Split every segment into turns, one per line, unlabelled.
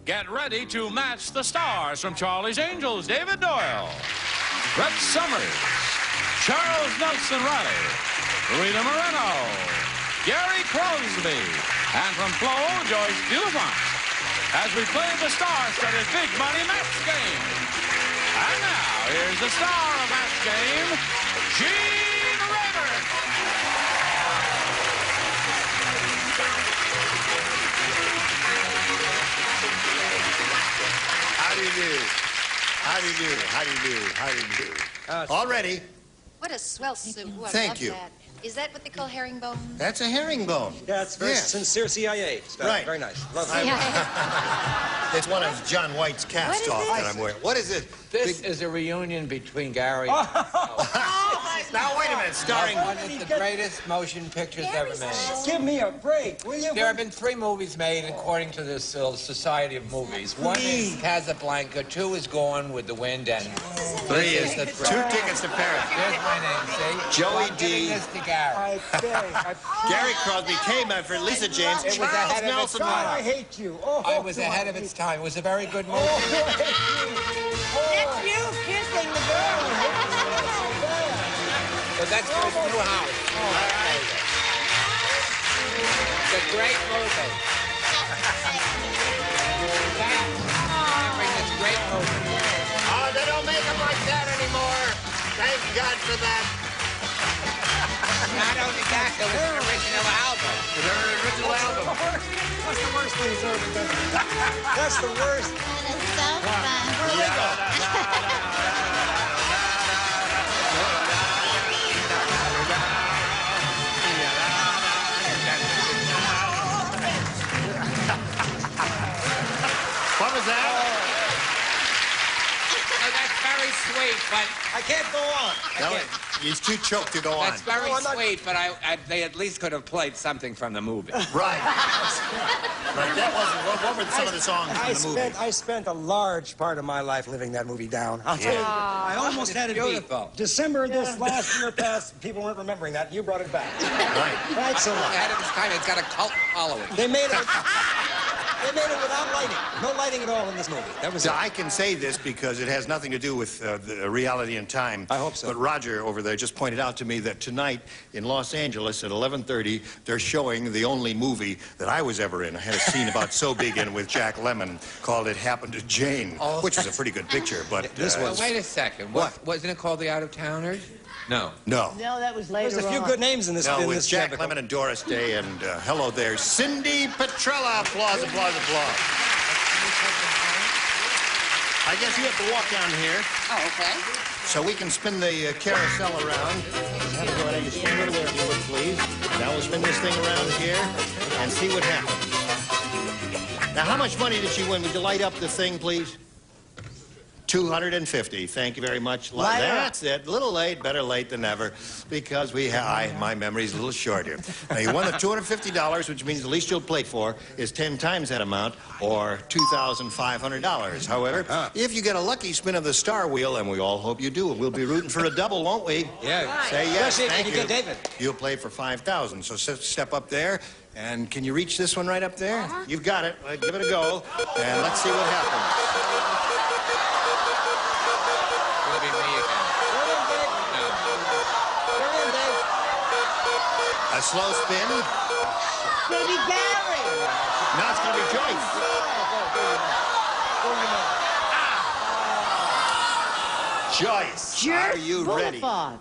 Get ready to match the stars from Charlie's Angels, David Doyle, Rex Summers, Charles Nelson Reilly, Rita Moreno, Gary Crosby, and from Flo, Joyce Bulifant, as we play the star-studded Big Money Match Game. And now, here's the star of Match Game, Gene Rayburn.
How do you do? How do you do? How do you do? How do you do? All ready.
What a swell suit. Ooh, I
Thank
love
you.
That. Is that what they call herringbone?
That's a herringbone.
Yeah, it's very sincere CIA stuff.
Right.
Very nice. Lovely.
It's one of John White's cast-off that I'm wearing. What is it?
This is a reunion between Gary
Now, wait a minute. Starring...
one of the greatest motion pictures ever made.
Give me a break, will you?
There have been 3 movies made according to this Society of Movies. 1 is Casablanca, 2 is Gone with the Wind, and
3 is
the
2
Throne.
tickets to Paris.
There's my name, see?
Joey
I'm giving
D.
this to Gary.
I beg.
Gary Crosby came after Lisa James.
It was
Charles
ahead of its
Nelson.
time.
I hate you. Oh,
I was ahead of its time. It was a very good movie.
That's
you kissing the girl.
But that's for his new house. It's a great movie. Remembering this great movie.
Oh, they don't make them like that anymore. Thank God for that.
Not only that, there was an original album.
That's the worst thing he's ever done. That's the worst.
That is so fun.
What was that?
Oh, that's very sweet, but
I can't go on.
No, he's too choked to go on.
that's very
No, I'm not-
sweet, but they at least could have played something from the movie.
Right. Right. That wasn't. What were some of the songs from the movie?
I spent a large part of my life living that movie down. I'll tell you. I almost had it
Beautiful.
beat. December this last year passed. People weren't remembering that. You brought it back.
Right.
Right, so
Ahead of its time, it's got a cult following.
they made it. They made it without lighting. No lighting at all in this movie. That was
So
it.
I can say this because it has nothing to do with the reality and time.
I hope so.
But Roger over there just pointed out to me that tonight in Los Angeles at 11:30, they're showing the only movie that I was ever in. I had a scene about so big in with Jack Lemmon called It Happened to Jane, which was a pretty good picture. But
This was-
Wait a second.
What?
Wasn't it called The Out-of-Towners? No.
no.
No, that was later
There's a few
on.
good names in this.
No,
in
with
this
Jack
chapter.
Lemmon and Doris Day, and hello there, Cindy Petrella. Applause, applause, applause. I guess you have to walk down here
Oh, okay.
so we can spin the carousel around. Have to go ahead and stand over there if you would, please. Now we'll spin this thing around here and see what happens. Now, how much money did she win? Would you light up the thing, please? 250. Thank you very much. That's it. A little late, better late than never, because my memory's a little short here. Now, you won the $250, which means the least you'll play for is 10 times that amount, or $2,500. However, if you get a lucky spin of the star wheel, and we all hope you do, we'll be rooting for a double, won't we?
Yeah.
Say yes.
Especially if
Thank
you
you.
get David.
You'll play for 5,000. So step up there, and can you reach this one right up there? You've got it. Give it a go, and let's see what happens.
It'll be me again.
A slow spin.
Baby Gary.
Now it's going to be Joyce. Joyce, are you ready?
Bulifant.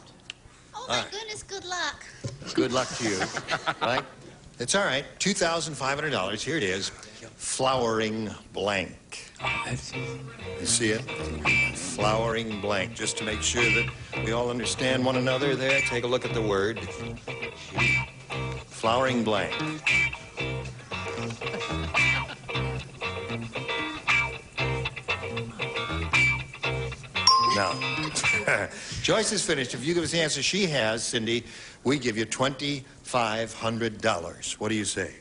Oh, my goodness, good luck.
Good luck to you. Right? It's all right. $2,500. Here it is. Flowering blank. You see it? Flowering blank. Just to make sure that we all understand one another there, take a look at the word. Flowering blank. Now, Joyce is finished. If you give us the answer she has, Cindy, we give you $2,500. What do you say?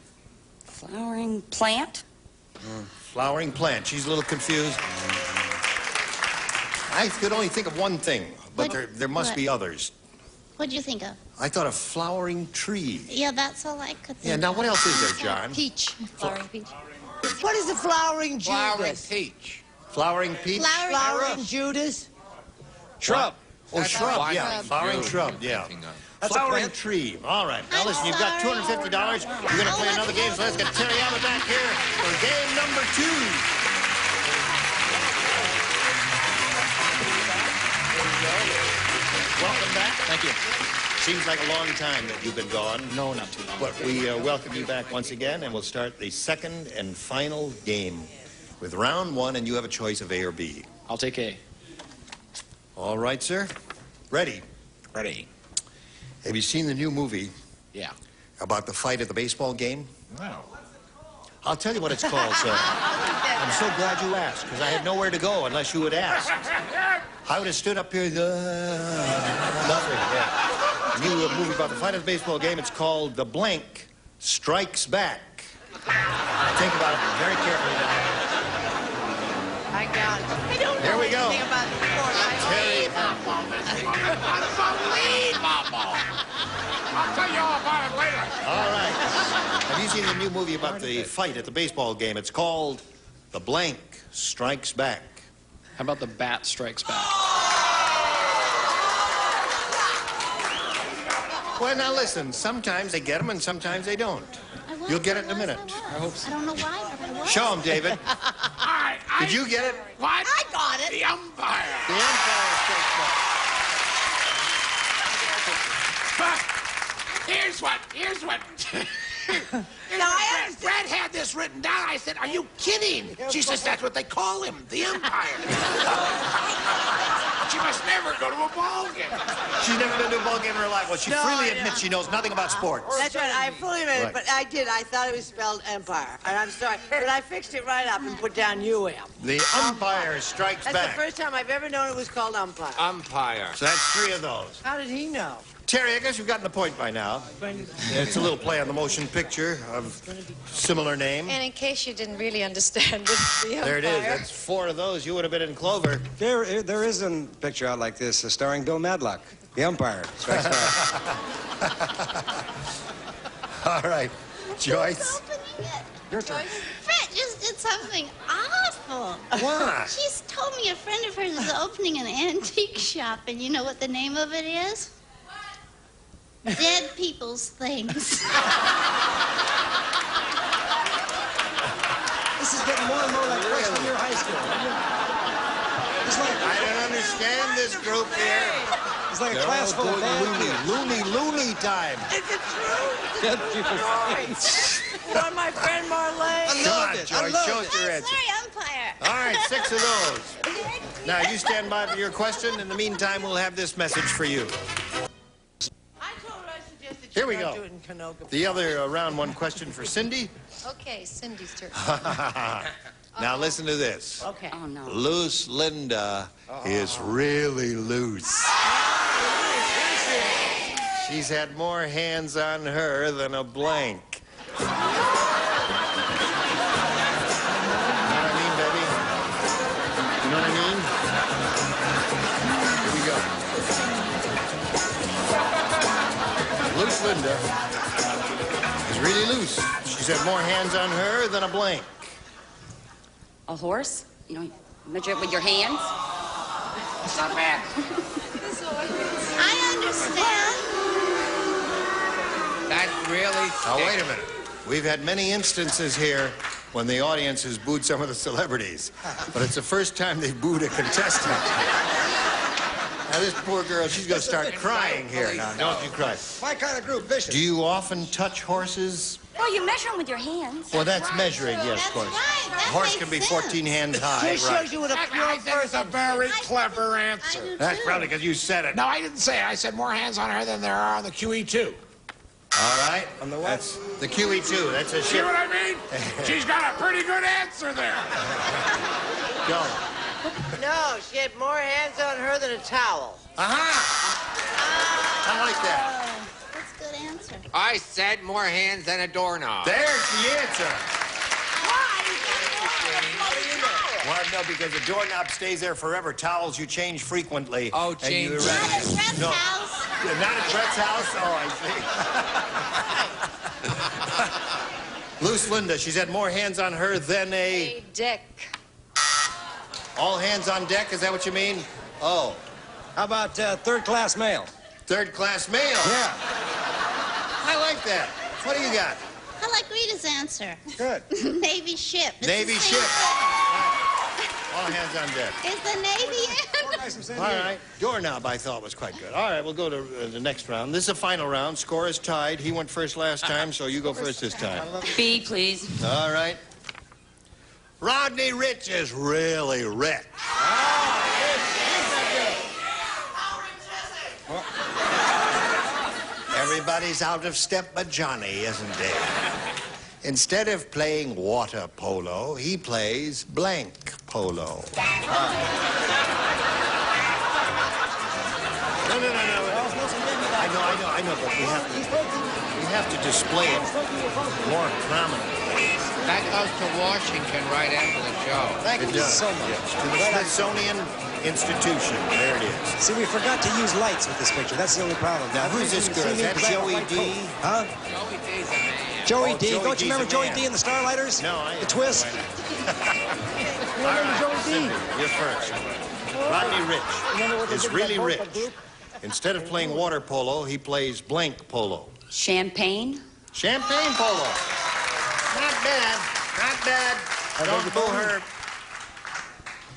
Flowering plant?
Flowering plant. She's a little confused. I could only think of one thing, but there must be others.
What'd you think of?
I thought of flowering tree.
Yeah, that's all I could think
Yeah, now what else is there, John?
Peach. Flowering peach.
What is a flowering
Flowering
Judas?
peach.
Flowering peach?
Flowering Judas?
Shrub. Oh,
That's
shrub,
flowering
yeah. Flowering
Jude
shrub,
you're
yeah.
thinking of.
That's a
Flowering
plant.
tree. All right. Now
I'm
listen, you've got
sorry.
$250. You're going to play another game, so let's get Terry Allen back here for game number 2. Welcome back.
Thank you.
Seems like a long time that you've been gone.
No, not too long.
But we welcome you back once again, and we'll start the second and final game with round 1, and you have a choice of A or B.
I'll take A.
All right, sir. Ready?
Ready.
Have you seen the new movie
Yeah.
about the fight at the baseball game?
No.
I'll tell you what it's called, sir. I'm so glad you asked, because I had nowhere to go unless you had asked. I would have stood up here, nothing. Yeah. New movie about the fight at the baseball game. It's called The Blank Strikes Back. Think about it very carefully.
I got it. I don't know
Here we go.
anything about sports.
Terry,
Unbelievable! I'll tell you all about it later.
all right. Have you seen the new movie about the fight at the baseball game? It's called The Blank Strikes Back.
How about the Bat Strikes Back?
Well, now listen. Sometimes they get them and sometimes they don't.
I was,
You'll get
I
it in a
was,
minute.
I was.
I hope so.
I don't know why, but I was.
Show them, David. Did you get it?
What?
I got it.
The umpire.
The umpire strikes back.
But here's what.
I understand.
Brad had this written down. I said, "Are you kidding?" She says, "That's what they call him, the umpire." She must never go to a ball game.
She's never been to a ball game in her life. Well, she
No,
freely
I know.
admits she knows nothing about sports.
That's right. I fully admit it,
Right.
but I did. I thought it was spelled empire. And I'm sorry. But I fixed it right up and put down UM.
The umpire strikes
That's
back.
the first time I've ever known it was called umpire.
Umpire.
So that's 3 of those.
How did he know?
Terry, I guess you've gotten the point by now. It's a little play on the motion picture of similar name.
And in case you didn't really understand it, the
There it is.
umpire.
That's 4 of those. You would have been in Clover.
There is a picture out like this starring Bill Madlock, the umpire. Strikes back.
All right. Joyce.
Opening it.
Your turn.
Fred just did something awful.
What?
She's told me a friend of hers is opening an antique shop, and you know what the name of it is? Dead People's Things.
This is getting more and more like freshman year high school. It's like,
I don't understand this group here.
it's like a class full of bad kids.
Loony time.
Is it true?
Dead people's things.
You know my friend Marlene?
I
Come
love
on,
it. I
Joyce.
love
Show
it.
us your
I'm
answer.
sorry, umpire.
All right, 6 of those. Now, you stand by for your question. In the meantime, we'll have this message for you.
I told her I suggested
Here we
she not
go.
do it in Canoga.
The other round 1 question for Cindy.
Okay, Cindy's turn.
Now, listen to this.
Okay.
Oh, no.
Loose Linda is really loose. She's had more hands on her than a blank. You know what I mean, baby? You know what I mean? Here we go. Loose Linda is really loose. She's had more hands on her than a blank.
A horse? You know, measure it with your hands?
Not bad.
I understand.
That really
Now, wait a
stinks.
minute. We've had many instances here when the audience has booed some of the celebrities, but it's the first time they've booed a contestant. Now, this poor girl, she's going to start crying here now. Don't you cry.
My kind of group, vicious.
Do you often touch horses?
Well, you measure them with your hands.
Well, that's measuring, yes,
That's
of course.
right. That
Horse
makes
can be
sense.
14 hands high,
Just
right?
shows you what a
I
pure
think it's a
person.
very clever
I
answer.
do
That's
too.
probably because you said it.
No, I didn't say it. I said more hands on her than there are on the QE2.
All right.
On the what?
That's the QE2. That's a
See
ship.
what I mean? She's got a pretty good answer there.
Go.
No, she had more hands on her than a towel.
Aha! I like that.
That's a good answer.
I said more hands than a doorknob.
There's the answer. Well, no, because the doorknob stays there forever. Towels you change frequently.
Oh,
and
change.
you
Not at Fred's
No.
house.
Not at Brett's house? Oh, I see. Loose Linda, she's had more hands on her than a...
Dick.
All hands on deck, is that what you mean? Oh.
How about third-class mail?
Third-class mail?
Yeah.
I like that. What do you got?
I like Rita's answer.
Good.
Navy ship. It's
Navy
the same
ship.
thing.
All hands on deck.
Is the Navy in?
All right. Doorknob, I thought, was quite good. All right, we'll go to the next round. This is a final round. Score is tied. He went first last time, so you go first this time.
B, please.
All right. Rodney Rich is really rich. Everybody's out of step but Johnny, isn't he? Instead of playing water polo, he plays blank polo. No. I know, but we have to display it more prominently.
That goes to Washington right after the show.
Thank you so much.
Yes, to the Smithsonian Institution. There it is.
See, we forgot to use lights with this picture. That's the only problem.
Now, who's this girl? Is that Joey D?
Huh?
Joey D's a man.
Joey D.
Joey
Don't you remember
D's a
Joey
man.
D and the Starlighters?
No, I...
The Twist?
All right, Cindy, you're first. Rodney Rich is really rich. Instead of playing water polo, he plays blank polo.
Champagne.
Champagne polo. Not bad. Not bad. Don't boo her.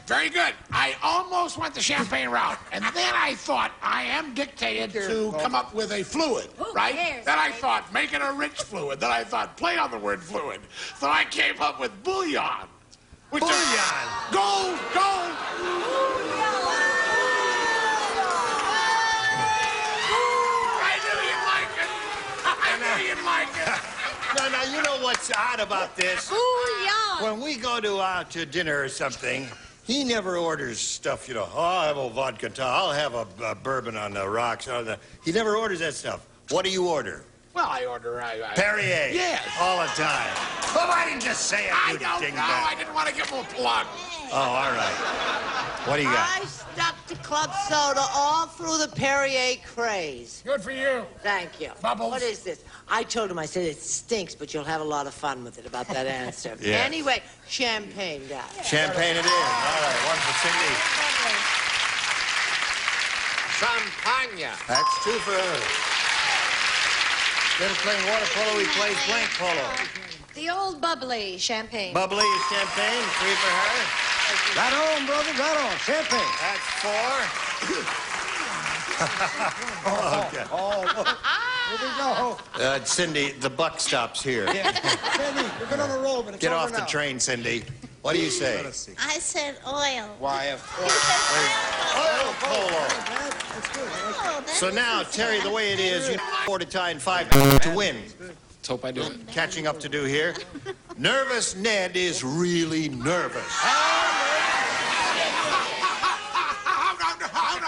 Very good. I almost went the champagne route, and then I thought I am dictated to come up with a fluid, right? Then I thought make it a rich fluid. Then I thought play on the word fluid. So I came up with bouillon. Which is gold, gold. I knew you'd like it.
Now, you know what's odd about this?
Bouillon.
When we go to dinner or something, he never orders stuff, you know. Oh, I'll have a vodka. I'll have a bourbon on the rocks. He never orders that stuff. What do you order?
Well, I order...
Perrier.
Yes.
All the time. Well, why didn't you say it,
I
you
don't know.
dingbat?
I didn't want to give him a plug.
Oh, all right. What do you got?
I stuck to club soda all through the Perrier craze.
Good for you.
Thank you.
Bubbles.
What is this? I told him, I said, it stinks, but you'll have a lot of fun with it about that answer.
Yeah.
Anyway, champagne, guys.
Champagne it is. All right, one for Cindy.
Champagne.
That's two for her. Instead of playing water polo, he plays blank polo.
The old bubbly champagne.
Bubbly is champagne, three for her.
Right on, brother, right on. Champagne.
That's four. Okay.
Here we go.
Cindy, the buck stops here.
Cindy, we've been on a roll, but it's
Get
over
off the
now.
train, Cindy. What do you say?
I said oil.
Why, of course. Oil polo.
That's good.
Oh, that
So
is
now,
the
Terry, the
same.
way it is, you 4 to tie and 5 to win.
Let's hope I do it.
Catching up to do here. Nervous Ned is really nervous.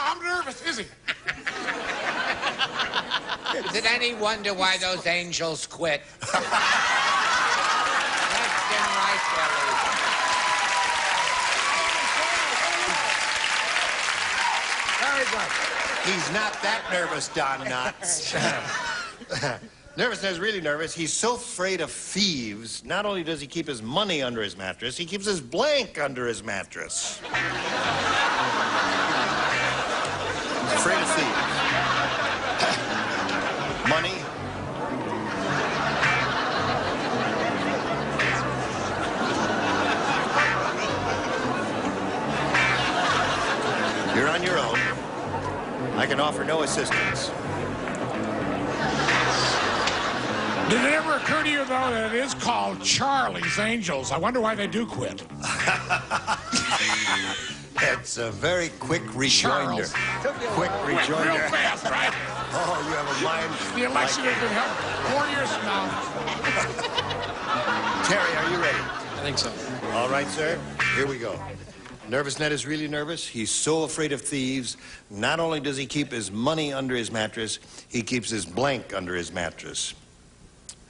I'm nervous, is he?
Is it any wonder why those angels quit? That's been right, Ellie.
Very good. He's not that nervous, Don Knotts. Nervous Ned's really nervous. He's so afraid of thieves. Not only does he keep his money under his mattress, he keeps his blank under his mattress. He's afraid of thieves. Money. You're on your own. I can offer no assistance.
Did it ever occur to you, though, that it is called Charlie's Angels? I wonder why they do quit.
It's a very quick rejoinder.
Charles.
Quick
Went
rejoinder.
real fast, right?
Oh, you have a mind.
The election
like...
has been held 4 years from now.
Terry, are you ready?
I think so.
All right, sir. Here we go. Nervous Ned is really nervous. He's so afraid of thieves. Not only does he keep his money under his mattress, he keeps his blank under his mattress.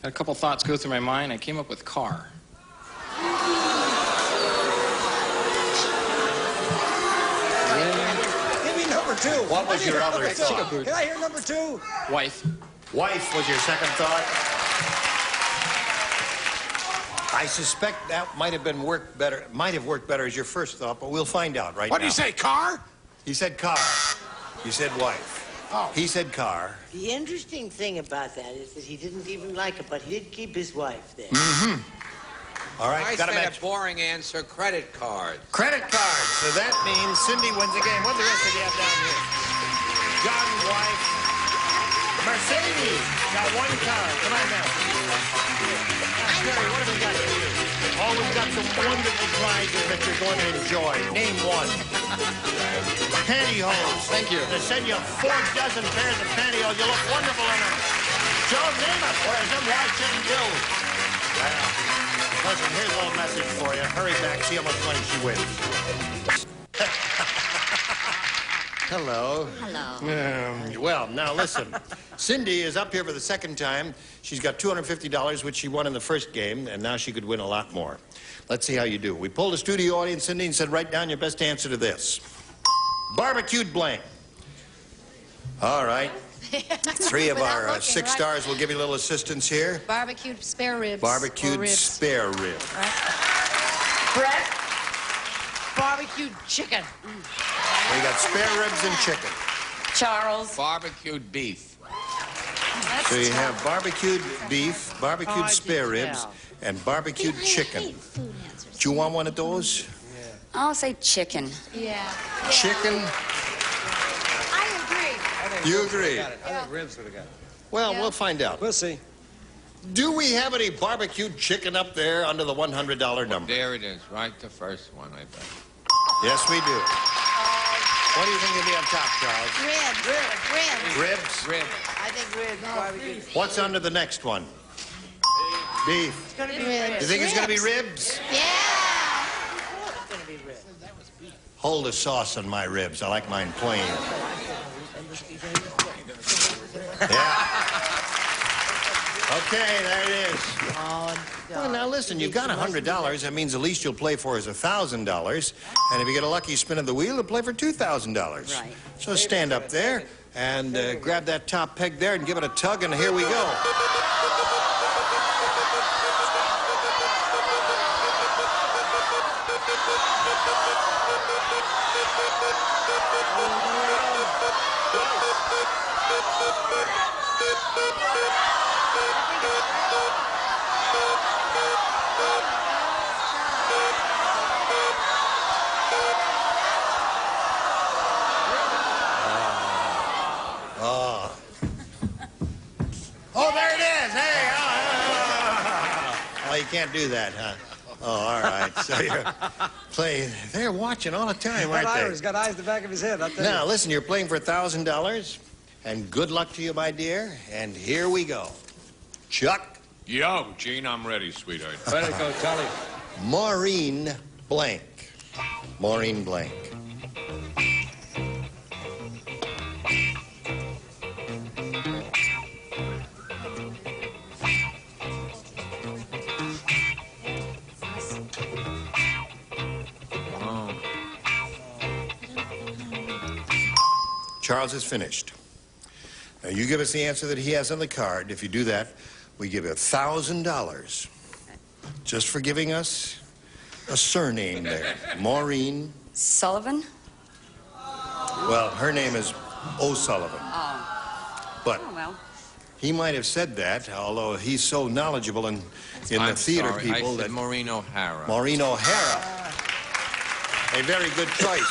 Had a couple thoughts go through my mind. I came up with car.
Give me number two.
What was your other
Number two.
thought?
Can I hear number two?
Wife.
Wife was your second thought. I suspect that might have worked better as your first thought, but we'll find out right now.
What did you say, car?
He said car. You said wife.
Oh.
He said car.
The interesting thing about that is that he didn't even like her, but he did keep his wife there.
Mm-hmm. All right,
I
got
said a boring answer, credit cards.
Credit cards. So that means Cindy wins the game. What the rest of you have down here? John, wife. Mercedes. Got one card. Come on down. Terry, what have we got for you? Oh, we've got some wonderful prizes that you're going to enjoy. Name one. Pantyhose.
Thank you.
They send you 4 dozen pairs of pantyhose. You look wonderful in them. Joe, name it. Where's them? Why shouldn't you? Well, listen, here's a little message for you. Hurry back, see how much money she wins. Hello.
Hello.
Well, now listen. Cindy is up here for the second time. She's got $250, which she won in the first game, and now she could win a lot more. Let's see how you do. We polled a studio audience, Cindy, and said, write down your best answer to this. Barbecued blank. All right. 3 of our 6 stars will give you a little assistance here.
Barbecued spare ribs.
Barbecued spare rib.
Brett, barbecued chicken.
We got spare ribs and chicken.
Charles.
Barbecued beef.
So you have barbecued beef, barbecued spare ribs, and barbecued chicken.
I hate food answers.
Do you want one of those?
I'll say chicken.
Yeah.
Chicken?
I agree.
You agree?
I think ribs would have got it.
Well, we'll find out.
We'll see.
Do we have any barbecued chicken up there under the $100 number?
There it is, right the first one, I bet.
Yes, we do. What do you think will be on top, Charles?
Ribs.
Ribs?
Rib.
I think ribs, barbecued.
What's under the next one? Beef.
It's gonna be
Ribs.
You think it's going to be ribs?
Yeah.
It's gonna be ribs.
Hold the sauce on my ribs. I like mine plain. Yeah. Okay, there it is. Well, now listen, you've got $100. That means the least you'll play for is $1,000. And if you get a lucky spin of the wheel, you'll play for $2,000.
Right.
So stand up there and grab that top peg there and give it a tug, and here we go. Oh, there it is. Hey. Oh, you can't do that, huh? Oh, all right. So you're playing. They're watching all the time, aren't they?
He's got eyes in the back of his head. I'll tell
Now,
you.
listen, you're playing for $1,000, and good luck to you, my dear. And here we go. Chuck.
Yo, Gene, I'm ready, sweetheart.
Better go, Charlie.
Maureen Blank. Maureen Blank. Charles is finished. Now, you give us the answer that he has on the card. If you do that, we give you $1,000 just for giving us a surname there. Maureen.
Sullivan?
Well, her name is O'Sullivan.
Oh.
But
Oh, well.
he might have said that, although he's so knowledgeable in the
I'm
theater
sorry,
people
I said
that
Maureen O'Hara.
Maureen O'Hara. A very good choice.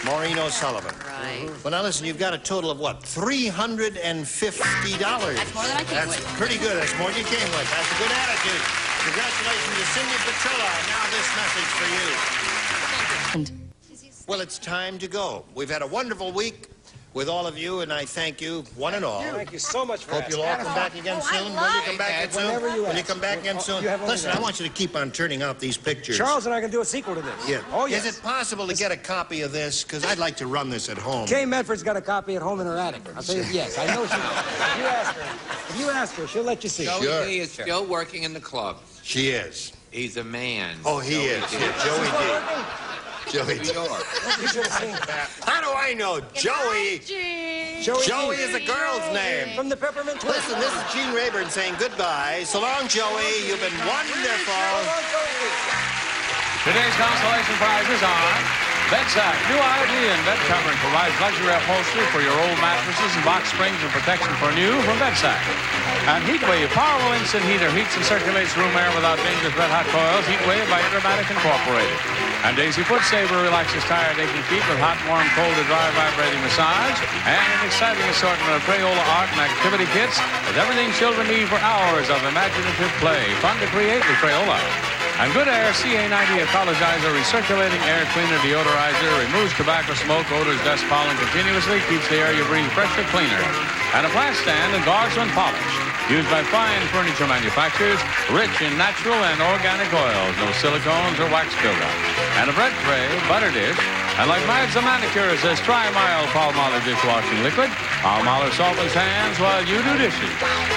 Maureen O'Sullivan.
Right.
Well, now listen, you've got a total of what? $350.
That's more than I came
That's
with.
pretty good. That's more than you came with. That's a good attitude. Congratulations to Cindy Petrella. And now this message for you. Well, it's time to go. We've had a wonderful week with all of you, and I thank you, one and all.
Thank you so much for
Hope you'll all come back again soon. Will you come back again soon?
Whenever you
Will you
ask.
come back again soon?
You have only
Listen, I
that.
want you to keep on turning out these pictures.
Charles and I can do a sequel to this.
Yeah.
Oh, yes.
Is it possible to get a copy of this? Because I'd like to run this at home.
Kay Medford's got a copy at home in her attic. I'll tell you, yes, I know she does. If you ask her, she'll let you see it.
Joey
Sure.
D is still working in the club.
She is.
He's a man.
Oh, he is. Yeah, Joey D. Joey D.
New York.
You should have seen that.
How do I know? Joey. Joey is a girl's name.
From the Peppermint Twist.
Listen, this is Gene Rayburn saying goodbye. So long, Joey. You've been wonderful.
Today's consolation prizes are Bedsack, new ID and bed covering provides luxury upholstery for your old mattresses and box springs and protection for new from Bedsack. And Heatwave, powerful instant heater, heats and circulates room air without dangerous red-hot coils. Heatwave by Intermatic Incorporated. And Daisy Foot Saver relaxes tired, aching feet with hot, warm, cold, to dry, vibrating massage. And an exciting assortment of Crayola art and activity kits with everything children need for hours of imaginative play. Fun to create with Crayola. And Good Air CA90 Ecologizer, recirculating air cleaner, deodorizer, removes tobacco smoke, odors, dust, pollen continuously, keeps the air you breathe fresher, cleaner. And a flash stand and guards when polished. Used by fine furniture manufacturers, rich in natural and organic oils, no silicones or wax buildup. And a bread tray, butter dish, and like Mads the manicure says, try mild Palmolive dishwashing liquid. Palmolive softens hands while you do dishes.